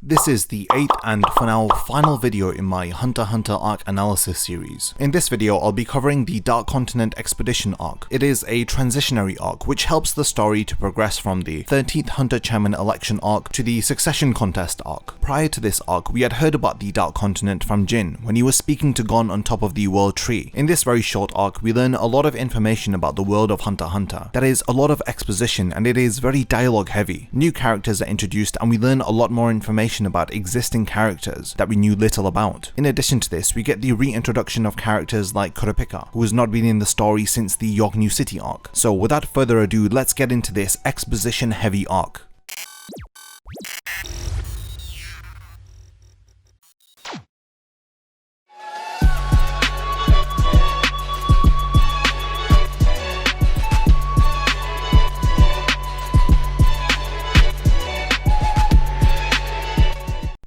This is the 8th and for now final video in my Hunter x Hunter arc analysis series. In this video I'll be covering the Dark Continent Expedition arc. It is a transitionary arc which helps the story to progress from the 13th Hunter Chairman election arc to the Succession Contest arc. Prior to this arc we had heard about the Dark Continent from Jin when he was speaking to Gon on top of the World Tree. In this very short arc we learn a lot of information about the world of Hunter x Hunter. That is a lot of exposition and it is very dialogue heavy. New characters are introduced and we learn a lot more information about existing characters that we knew little about. In addition to this, we get the reintroduction of characters like Kurapika, who has not been in the story since the York New City arc. So without further ado, let's get into this exposition heavy arc.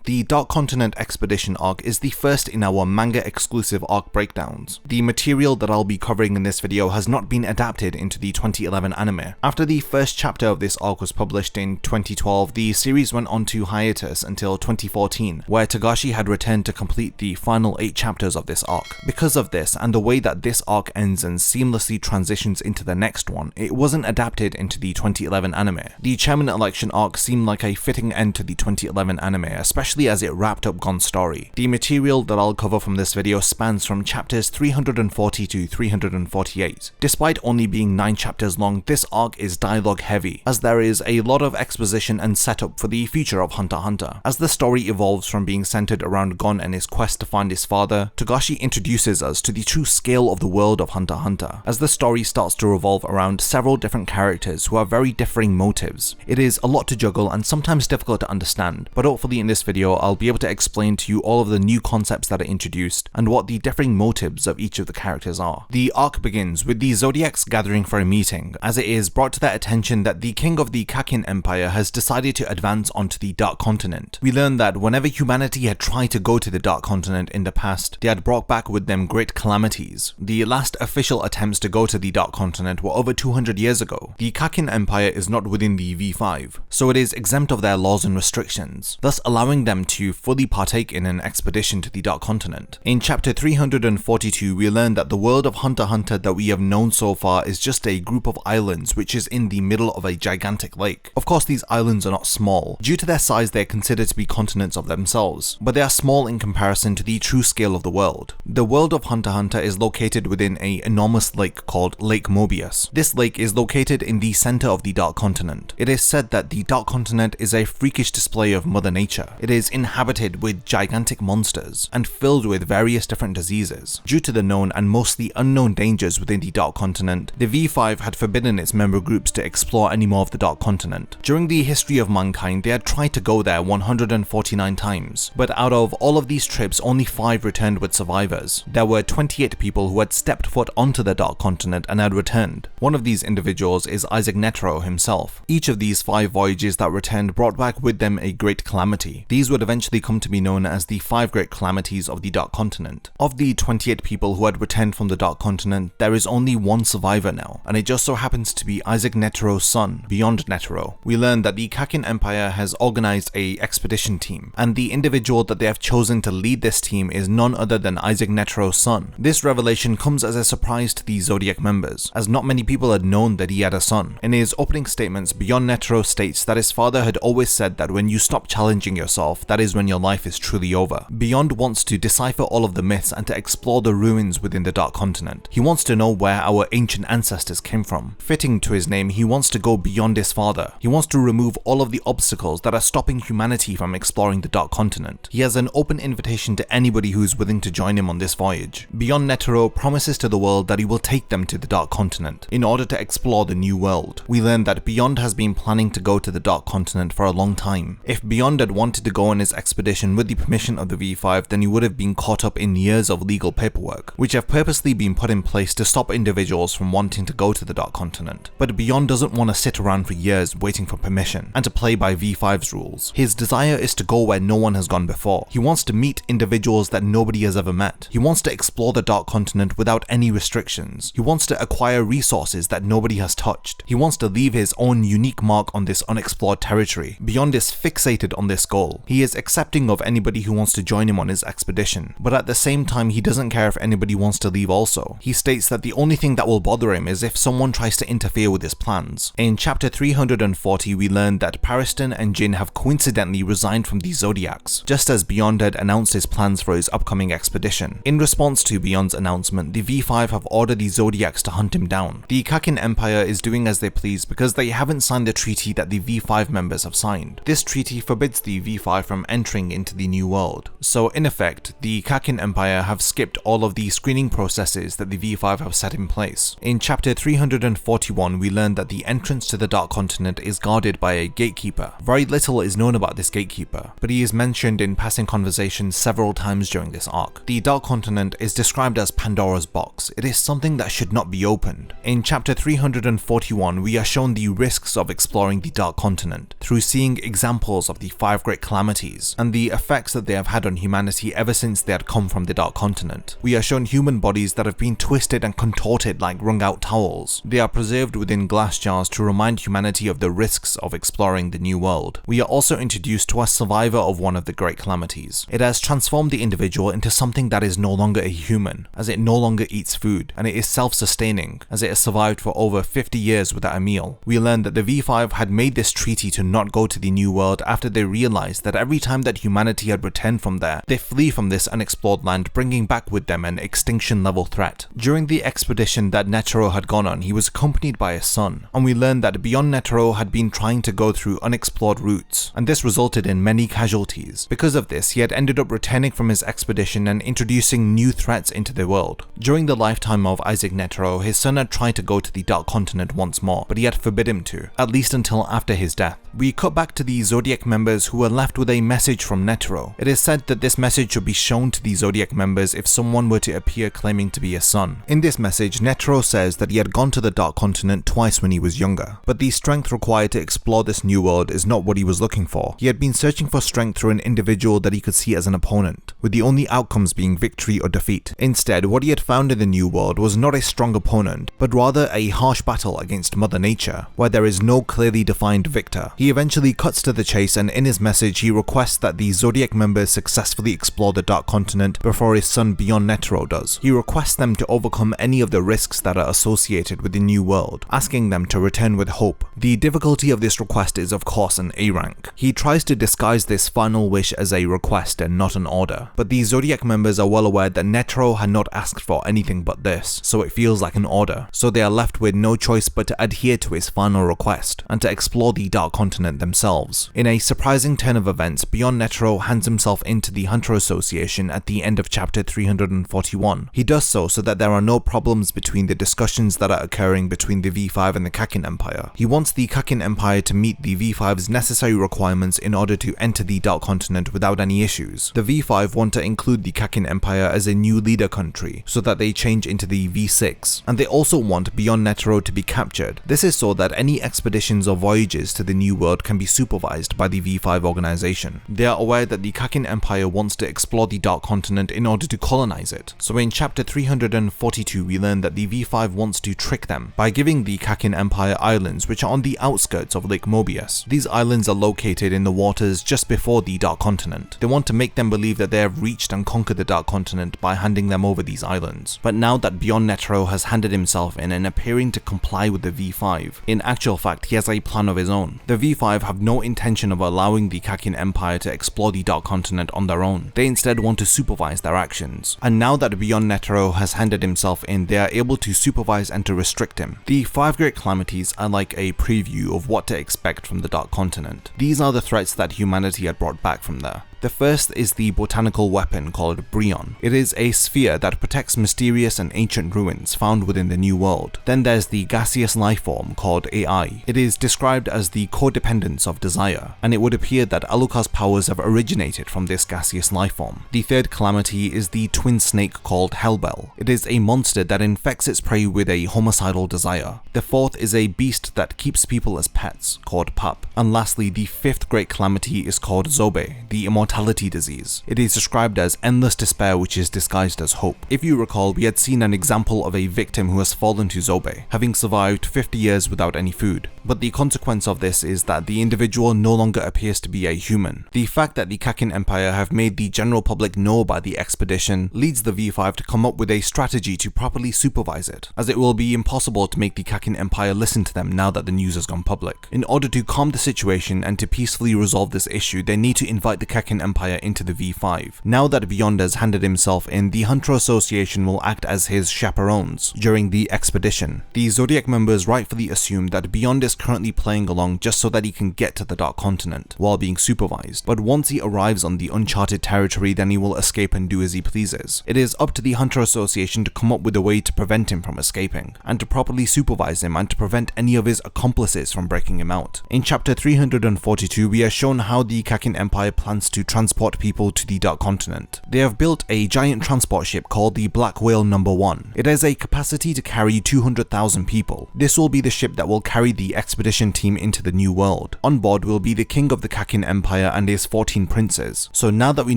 The Dark Continent Expedition arc is the first in our manga exclusive arc breakdowns. The material that I'll be covering in this video has not been adapted into the 2011 anime. After the first chapter of this arc was published in 2012, the series went on to hiatus until 2014, where Togashi had returned to complete the final 8 chapters of this arc. Because of this, and the way that this arc ends and seamlessly transitions into the next one, it wasn't adapted into the 2011 anime. The Chairman election arc seemed like a fitting end to the 2011 anime, especially as it wrapped up Gon's story. The material that I'll cover from this video spans from chapters 340 to 348. Despite only being 9 chapters long, this arc is dialogue heavy, as there is a lot of exposition and setup for the future of Hunter x Hunter. As the story evolves from being centered around Gon and his quest to find his father, Togashi introduces us to the true scale of the world of Hunter x Hunter. As the story starts to revolve around several different characters who have very differing motives, it is a lot to juggle and sometimes difficult to understand, but hopefully in this video I'll be able to explain to you all of the new concepts that are introduced and what the differing motives of each of the characters are. The arc begins with the Zodiacs gathering for a meeting, as it is brought to their attention that the king of the Kakin Empire has decided to advance onto the Dark Continent. We learn that whenever humanity had tried to go to the Dark Continent in the past, they had brought back with them great calamities. The last official attempts to go to the Dark Continent were over 200 years ago. The Kakin Empire is not within the V5, so it is exempt of their laws and restrictions, thus allowing them to fully partake in an expedition to the Dark Continent. In chapter 342 we learn that the world of Hunter x Hunter that we have known so far is just a group of islands which is in the middle of a gigantic lake. Of course these islands are not small. Due to their size they are considered to be continents of themselves, but they are small in comparison to the true scale of the world. The world of Hunter x Hunter is located within an enormous lake called Lake Mobius. This lake is located in the center of the Dark Continent. It is said that the Dark Continent is a freakish display of Mother Nature. It is inhabited with gigantic monsters and filled with various different diseases. Due to the known and mostly unknown dangers within the Dark Continent, the V5 had forbidden its member groups to explore any more of the Dark Continent. During the history of mankind, they had tried to go there 149 times, but out of all of these trips, only 5 returned with survivors. There were 28 people who had stepped foot onto the Dark Continent and had returned. One of these individuals is Isaac Netero himself. Each of these 5 voyages that returned brought back with them a great calamity. These would eventually come to be known as the 5 great calamities of the Dark Continent. Of the 28 people who had returned from the Dark Continent, there is only one survivor now, and it just so happens to be Isaac Netero's son, Beyond Netero. We learn that the Kakin Empire has organized a expedition team, and the individual that they have chosen to lead this team is none other than Isaac Netero's son. This revelation comes as a surprise to the Zodiac members, as not many people had known that he had a son. In his opening statements, Beyond Netero states that his father had always said that when you stop challenging yourself, that is when your life is truly over. Beyond wants to decipher all of the myths and to explore the ruins within the Dark Continent. He wants to know where our ancient ancestors came from. Fitting to his name, he wants to go beyond his father. He wants to remove all of the obstacles that are stopping humanity from exploring the Dark Continent. He has an open invitation to anybody who is willing to join him on this voyage. Beyond Netero promises to the world that he will take them to the Dark Continent in order to explore the new world. We learn that Beyond has been planning to go to the Dark Continent for a long time. If Beyond had wanted to go on his expedition with the permission of the V5, then he would have been caught up in years of legal paperwork, which have purposely been put in place to stop individuals from wanting to go to the Dark Continent. But Beyond doesn't want to sit around for years waiting for permission and to play by V5's rules. His desire is to go where no one has gone before. He wants to meet individuals that nobody has ever met. He wants to explore the Dark Continent without any restrictions. He wants to acquire resources that nobody has touched. He wants to leave his own unique mark on this unexplored territory. Beyond is fixated on this goal. He is accepting of anybody who wants to join him on his expedition, but at the same time he doesn't care if anybody wants to leave also. He states that the only thing that will bother him is if someone tries to interfere with his plans. In chapter 340 we learn that Pariston and Ging have coincidentally resigned from the Zodiacs, just as Beyond had announced his plans for his upcoming expedition. In response to Beyond's announcement, the V5 have ordered the Zodiacs to hunt him down. The Kakin Empire is doing as they please because they haven't signed the treaty that the V5 members have signed. This treaty forbids the V5 from entering into the New World. So in effect, the Kakin Empire have skipped all of the screening processes that the V5 have set in place. In chapter 341 we learn that the entrance to the Dark Continent is guarded by a gatekeeper. Very little is known about this gatekeeper, but he is mentioned in passing conversations several times during this arc. The Dark Continent is described as Pandora's box. It is something that should not be opened. In chapter 341 we are shown the risks of exploring the Dark Continent through seeing examples of the 5 great calamities and the effects that they have had on humanity ever since they had come from the Dark Continent. We are shown human bodies that have been twisted and contorted like wrung out towels. They are preserved within glass jars to remind humanity of the risks of exploring the New World. We are also introduced to a survivor of one of the great calamities. It has transformed the individual into something that is no longer a human, as it no longer eats food, and it is self-sustaining, as it has survived for over 50 years without a meal. We learn that the V5 had made this treaty to not go to the New World after they realized that every time that humanity had returned from there, they flee from this unexplored land, bringing back with them an extinction-level threat. During the expedition that Netero had gone on, he was accompanied by his son, and we learned that Beyond Netero had been trying to go through unexplored routes, and this resulted in many casualties. Because of this, he had ended up returning from his expedition and introducing new threats into the world. During the lifetime of Isaac Netero, his son had tried to go to the Dark Continent once more, but he had forbid him to, at least until after his death. We cut back to the Zodiac members who were left with a message from Netero. It is said that this message should be shown to the Zodiac members if someone were to appear claiming to be his son. In this message, Netero says that he had gone to the Dark Continent twice when he was younger, but the strength required to explore this new world is not what he was looking for. He had been searching for strength through an individual that he could see as an opponent, with the only outcomes being victory or defeat. Instead, what he had found in the new world was not a strong opponent, but rather a harsh battle against Mother Nature, where there is no clearly defined victor. He eventually cuts to the chase, and in his message he requests that the Zodiac members successfully explore the Dark Continent before his son Beyond Netero does. He requests them to overcome any of the risks that are associated with the new world, asking them to return with hope. The difficulty of this request is of course an A rank. He tries to disguise this final wish as a request and not an order, but the Zodiac members are well aware that Netero had not asked for anything but this, so it feels like an order, so they are left with no choice but to adhere to his final request, and to explore the Dark Continent themselves. In a surprising turn of events, Beyond Netero hands himself into the Hunter Association at the end of chapter 341. He does so that there are no problems between the discussions that are occurring between the V5 and the Kakin Empire. He wants the Kakin Empire to meet the V5's necessary requirements in order to enter the Dark Continent without any issues. The V5 want to include the Kakin Empire as a new leader country, so that they change into the V6, and they also want Beyond Netero to be captured. This is so that any expeditions or voyages to the New World can be supervised by the V5 organization. They are aware that the Kakin Empire wants to explore the Dark Continent in order to colonize it, so in chapter 342 we learn that the V5 wants to trick them by giving the Kakin Empire islands which are on the outskirts of Lake Mobius. These islands are located in the waters just before the Dark Continent. They want to make them believe that they have reached and conquered the Dark Continent by handing them over these islands. But now that Beyond Netero has handed himself in and appearing to comply with the V5, in actual fact he has a plan of his own. The V5 have no intention of allowing the Kakin Empire to explore the Dark Continent on their own. They instead want to supervise their actions. And now that Beyond Netero has handed himself in, they are able to supervise and to restrict him. The 5 great calamities are like a preview of what to expect from the Dark Continent. These are the threats that humanity had brought back from there. The first is the botanical weapon called Bryon. It is a sphere that protects mysterious and ancient ruins found within the New World. Then there's the gaseous lifeform called AI. It is described as the codependence of desire, and it would appear that Alucard's powers have originated from this gaseous lifeform. The third calamity is the twin snake called Hellbell. It is a monster that infects its prey with a homicidal desire. The fourth is a beast that keeps people as pets called Pup. And lastly, the fifth great calamity is called Zobe, the immortality immortality disease. It is described as endless despair which is disguised as hope. If you recall, we had seen an example of a victim who has fallen to Zobe, having survived 50 years without any food. But the consequence of this is that the individual no longer appears to be a human. The fact that the Kakin Empire have made the general public know about the expedition leads the V5 to come up with a strategy to properly supervise it, as it will be impossible to make the Kakin Empire listen to them now that the news has gone public. In order to calm the situation and to peacefully resolve this issue, they need to invite the Kakin Empire into the V5. Now that Beyond has handed himself in, the Hunter Association will act as his chaperones during the expedition. The Zodiac members rightfully assume that Beyond is currently playing along just so that he can get to the Dark Continent while being supervised, but once he arrives on the uncharted territory, then he will escape and do as he pleases. It is up to the Hunter Association to come up with a way to prevent him from escaping, and to properly supervise him and to prevent any of his accomplices from breaking him out. In chapter 342, we are shown how the Kakin Empire plans to transport people to the Dark Continent. They have built a giant transport ship called the Black Whale No. 1. It has a capacity to carry 200,000 people. This will be the ship that will carry the expedition team into the New World. On board will be the king of the Kakin Empire and his 14 princes. So now that we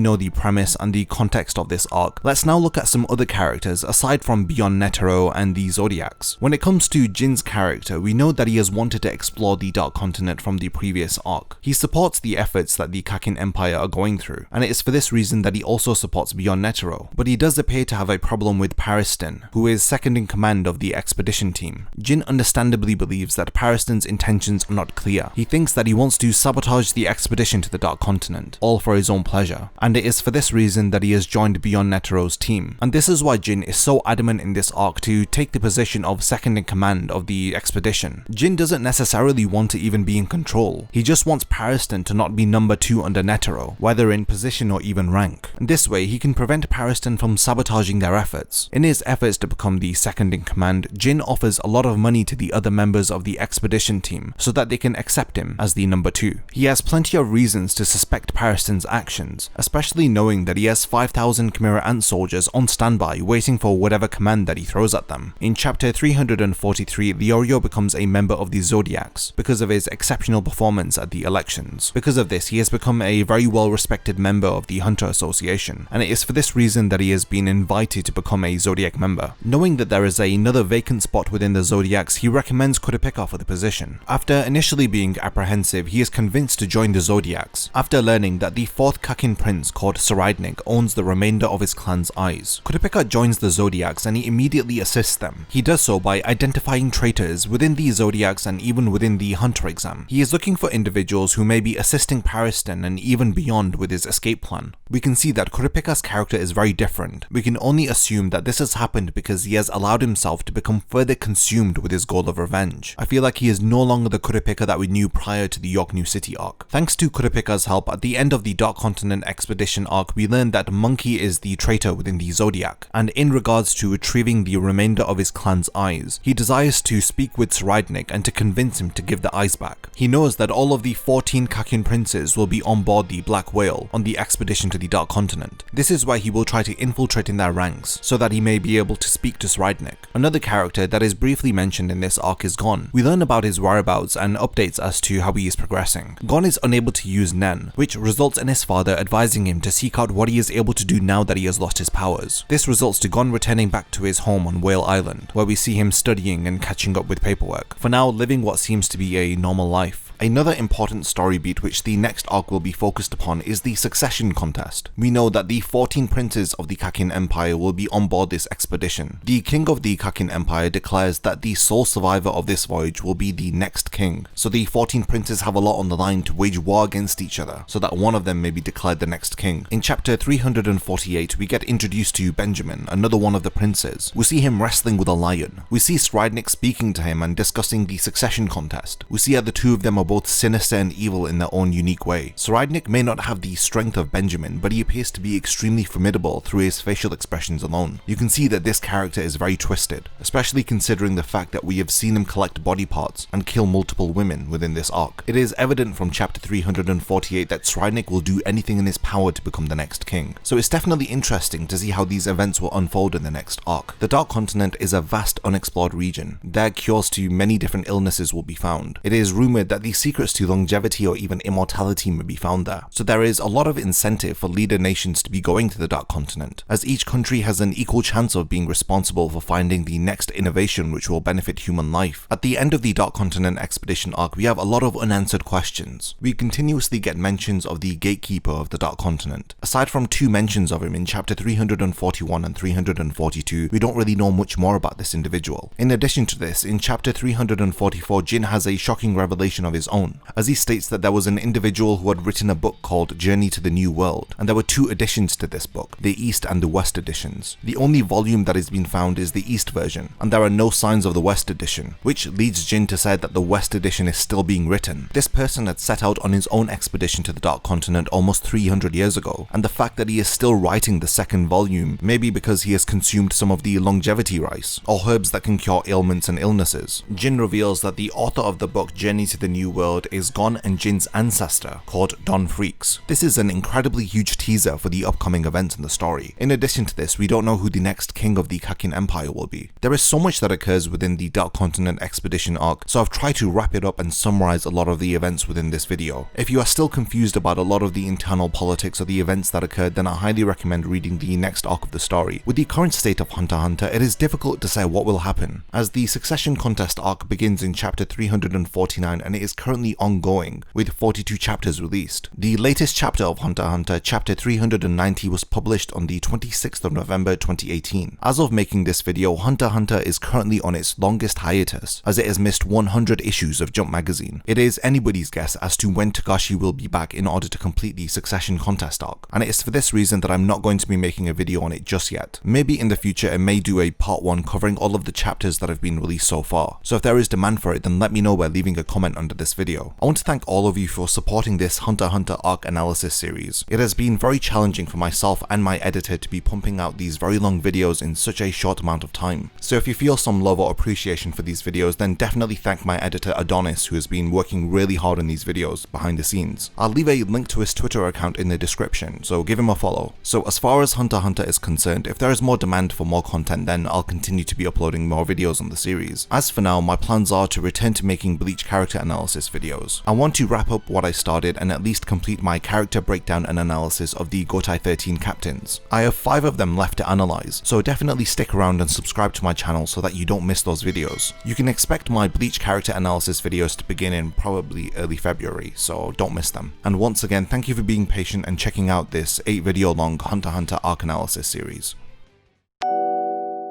know the premise and the context of this arc, let's now look at some other characters aside from Beyond Netero and the Zodiacs. When it comes to Jin's character, we know that he has wanted to explore the Dark Continent from the previous arc. He supports the efforts that the Kakin Empire are going through, and it is for this reason that he also supports Beyond Netero. But he does appear to have a problem with Pariston, who is second in command of the expedition team. Jin understandably believes that Pariston's intentions are not clear. He thinks that he wants to sabotage the expedition to the Dark Continent, all for his own pleasure, and it is for this reason that he has joined Beyond Netero's team. And this is why Jin is so adamant in this arc to take the position of second in command of the expedition. Jin doesn't necessarily want to even be in control. He just wants Pariston to not be number 2 under Netero, whether in position or even rank. And this way he can prevent Pariston from sabotaging their efforts. In his efforts to become the second in command, Jin offers a lot of money to the other members of the expedition team so that they can accept him as the number 2. He has plenty of reasons to suspect Pariston's actions, especially knowing that he has 5,000 Chimera Ant soldiers on standby waiting for whatever command that he throws at them. In chapter 343, Leorio becomes a member of the Zodiacs because of his exceptional performance at the elections. Because of this, he has become a very well respected member of the Hunter Association, and it is for this reason that he has been invited to become a Zodiac member. Knowing that there is another vacant spot within the Zodiacs, he recommends Kurapika for the position. After initially being apprehensive, he is convinced to join the Zodiacs, after learning that the 4th Kakin prince called Siridnik owns the remainder of his clan's eyes. Kurapika joins the Zodiacs and he immediately assists them. He does so by identifying traitors within the Zodiacs and even within the Hunter exam. He is looking for individuals who may be assisting Pariston and even beyond with his escape plan. We can see that Kurapika's character is very different. We can only assume that this has happened because he has allowed himself to become further consumed with his goal of revenge. I feel like he is no longer the Kurapika that we knew prior to the York New City arc. Thanks to Kurapika's help, at the end of the Dark Continent expedition arc, we learned that Monkey is the traitor within the Zodiac, and in regards to retrieving the remainder of his clan's eyes, he desires to speak with Siridnik and to convince him to give the eyes back. He knows that all of the 14 Kakin princes will be on board the Black Whale on the expedition to the Dark Continent. This is why he will try to infiltrate in their ranks, so that he may be able to speak to Siridnik. Another character that is briefly mentioned in this arc is Gon. We learn about his whereabouts and updates as to how he is progressing. Gon is unable to use Nen, which results in his father advising him to seek out what he is able to do now that he has lost his powers. This results to Gon returning back to his home on Whale Island, where we see him studying and catching up with paperwork, for now living what seems to be a normal life. Another important story beat which the next arc will be focused upon is the succession contest. We know that the 14 princes of the Kakin Empire will be on board this expedition. The king of the Kakin Empire declares that the sole survivor of this voyage will be the next king, so the 14 princes have a lot on the line to wage war against each other, so that one of them may be declared the next king. In chapter 348, we get introduced to Benjamin, another one of the princes. We see him wrestling with a lion. We see Siridnik speaking to him and discussing the succession contest. We see how the two of them are both sinister and evil in their own unique way. Siridnik may not have the strength of Benjamin, but he appears to be extremely formidable through his facial expressions alone. You can see that this character is very twisted, especially considering the fact that we have seen him collect body parts and kill multiple women within this arc. It is evident from chapter 348 that Siridnik will do anything in his power to become the next king, so it's definitely interesting to see how these events will unfold in the next arc. The Dark Continent is a vast unexplored region. There cures to many different illnesses will be found. It is rumoured that the secrets to longevity or even immortality may be found there, so there is a lot of incentive for leader nations to be going to the Dark Continent, as each country has an equal chance of being responsible for finding the next innovation which will benefit human life. At the end of the Dark Continent expedition arc, we have a lot of unanswered questions. We continuously get mentions of the gatekeeper of the Dark Continent. Aside from 2 mentions of him in chapter 341 and 342, we don't really know much more about this individual. In addition to this, in chapter 344, Jin has a shocking revelation of his own, as he states that there was an individual who had written a book called Journey to the New World, and there were 2 editions to this book, the East and the West editions. The only volume that has been found is the East version, and there are no signs of the West edition, which leads Jin to say that the West edition is still being written. This person had set out on his own expedition to the Dark Continent almost 300 years ago, and the fact that he is still writing the 2nd volume may be because he has consumed some of the longevity rice, or herbs that can cure ailments and illnesses. Jin reveals that the author of the book Journey to the New World is Gon and Jin's ancestor, called Don Freaks. This is an incredibly huge teaser for the upcoming events in the story. In addition to this, we don't know who the next king of the Kakin Empire will be. There is so much that occurs within the Dark Continent expedition arc, so I've tried to wrap it up and summarize a lot of the events within this video. If you are still confused about a lot of the internal politics or the events that occurred, then I highly recommend reading the next arc of the story. With the current state of Hunter x Hunter, it is difficult to say what will happen, as the Succession Contest arc begins in chapter 349 and it is currently ongoing, with 42 chapters released. The latest chapter of Hunter x Hunter, chapter 390, was published on the 26th of November 2018. As of making this video, Hunter x Hunter is currently on its longest hiatus, as it has missed 100 issues of Jump magazine. It is anybody's guess as to when Togashi will be back in order to complete the Succession Contest arc, and it is for this reason that I'm not going to be making a video on it just yet. Maybe in the future it may do a part 1 covering all of the chapters that have been released so far, so if there is demand for it, then let me know by leaving a comment under this video. I want to thank all of you for supporting this Hunter x Hunter arc analysis series. It has been very challenging for myself and my editor to be pumping out these very long videos in such a short amount of time. So if you feel some love or appreciation for these videos, then definitely thank my editor Adonis, who has been working really hard on these videos behind the scenes. I'll leave a link to his Twitter account in the description, so give him a follow. So as far as Hunter x Hunter is concerned, if there is more demand for more content, then I'll continue to be uploading more videos on the series. As for now, my plans are to return to making Bleach character analysis videos. I want to wrap up what I started and at least complete my character breakdown and analysis of the Gotai 13 captains. I have 5 of them left to analyze, so definitely stick around and subscribe to my channel so that you don't miss those videos. You can expect my Bleach character analysis videos to begin in probably early February, so don't miss them. And once again, thank you for being patient and checking out this 8 video long Hunter x Hunter arc analysis series.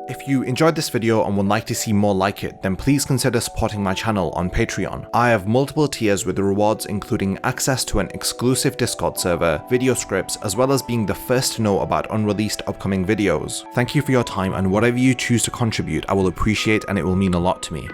If you enjoyed this video and would like to see more like it, then please consider supporting my channel on Patreon. I have multiple tiers with rewards including access to an exclusive Discord server, video scripts, as well as being the first to know about unreleased upcoming videos. Thank you for your time, and whatever you choose to contribute I will appreciate, and it will mean a lot to me.